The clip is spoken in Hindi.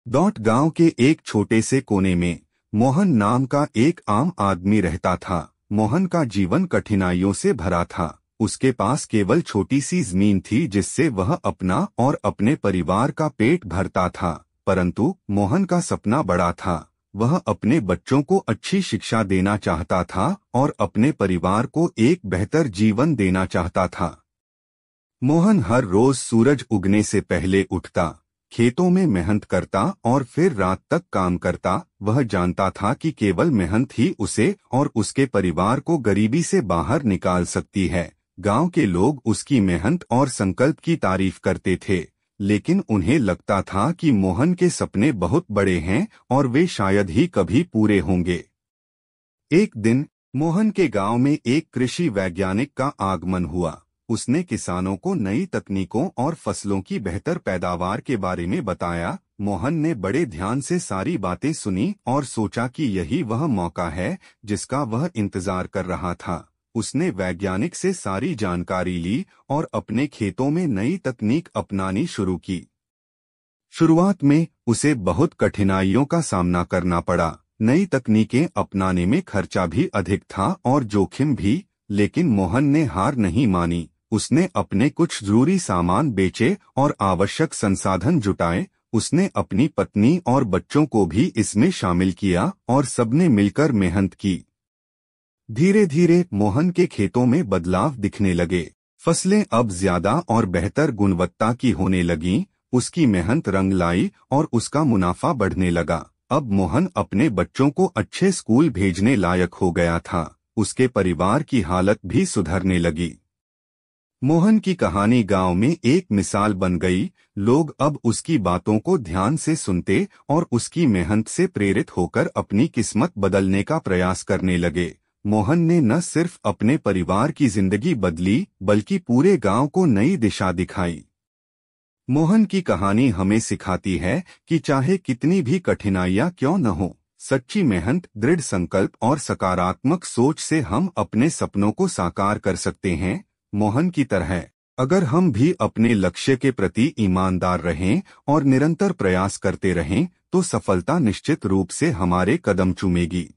गांव के एक छोटे से कोने में मोहन नाम का एक आम आदमी रहता था। मोहन का जीवन कठिनाइयों से भरा था। उसके पास केवल छोटी सी जमीन थी जिससे वह अपना और अपने परिवार का पेट भरता था। परंतु मोहन का सपना बड़ा था। वह अपने बच्चों को अच्छी शिक्षा देना चाहता था और अपने परिवार को एक बेहतर जीवन देना चाहता था। मोहन हर रोज सूरज उगने से पहले उठता, खेतों में मेहनत करता और फिर रात तक काम करता। वह जानता था कि केवल मेहनत ही उसे और उसके परिवार को गरीबी से बाहर निकाल सकती है। गांव के लोग उसकी मेहनत और संकल्प की तारीफ करते थे, लेकिन उन्हें लगता था कि मोहन के सपने बहुत बड़े हैं और वे शायद ही कभी पूरे होंगे। एक दिन मोहन के गांव में एक कृषि वैज्ञानिक का आगमन हुआ। उसने किसानों को नई तकनीकों और फसलों की बेहतर पैदावार के बारे में बताया। मोहन ने बड़े ध्यान से सारी बातें सुनी और सोचा कि यही वह मौका है जिसका वह इंतजार कर रहा था। उसने वैज्ञानिक से सारी जानकारी ली और अपने खेतों में नई तकनीक अपनानी शुरू की। शुरुआत में उसे बहुत कठिनाइयों का सामना करना पड़ा। नई तकनीकें अपनाने में खर्चा भी अधिक था और जोखिम भी, लेकिन मोहन ने हार नहीं मानी। उसने अपने कुछ जरूरी सामान बेचे और आवश्यक संसाधन जुटाए। उसने अपनी पत्नी और बच्चों को भी इसमें शामिल किया और सबने मिलकर मेहनत की। धीरे धीरे मोहन के खेतों में बदलाव दिखने लगे। फसलें अब ज्यादा और बेहतर गुणवत्ता की होने लगीं। उसकी मेहनत रंग लाई और उसका मुनाफा बढ़ने लगा। अब मोहन अपने बच्चों को अच्छे स्कूल भेजने लायक हो गया था। उसके परिवार की हालत भी सुधरने लगी। मोहन की कहानी गांव में एक मिसाल बन गई। लोग अब उसकी बातों को ध्यान से सुनते और उसकी मेहनत से प्रेरित होकर अपनी किस्मत बदलने का प्रयास करने लगे। मोहन ने न सिर्फ अपने परिवार की जिंदगी बदली, बल्कि पूरे गांव को नई दिशा दिखाई। मोहन की कहानी हमें सिखाती है कि चाहे कितनी भी कठिनाइयां क्यों न हो, सच्ची मेहनत, दृढ़ संकल्प और सकारात्मक सोच से हम अपने सपनों को साकार कर सकते हैं। मोहन की तरह अगर हम भी अपने लक्ष्य के प्रति ईमानदार रहें और निरंतर प्रयास करते रहें, तो सफलता निश्चित रूप से हमारे कदम चूमेगी।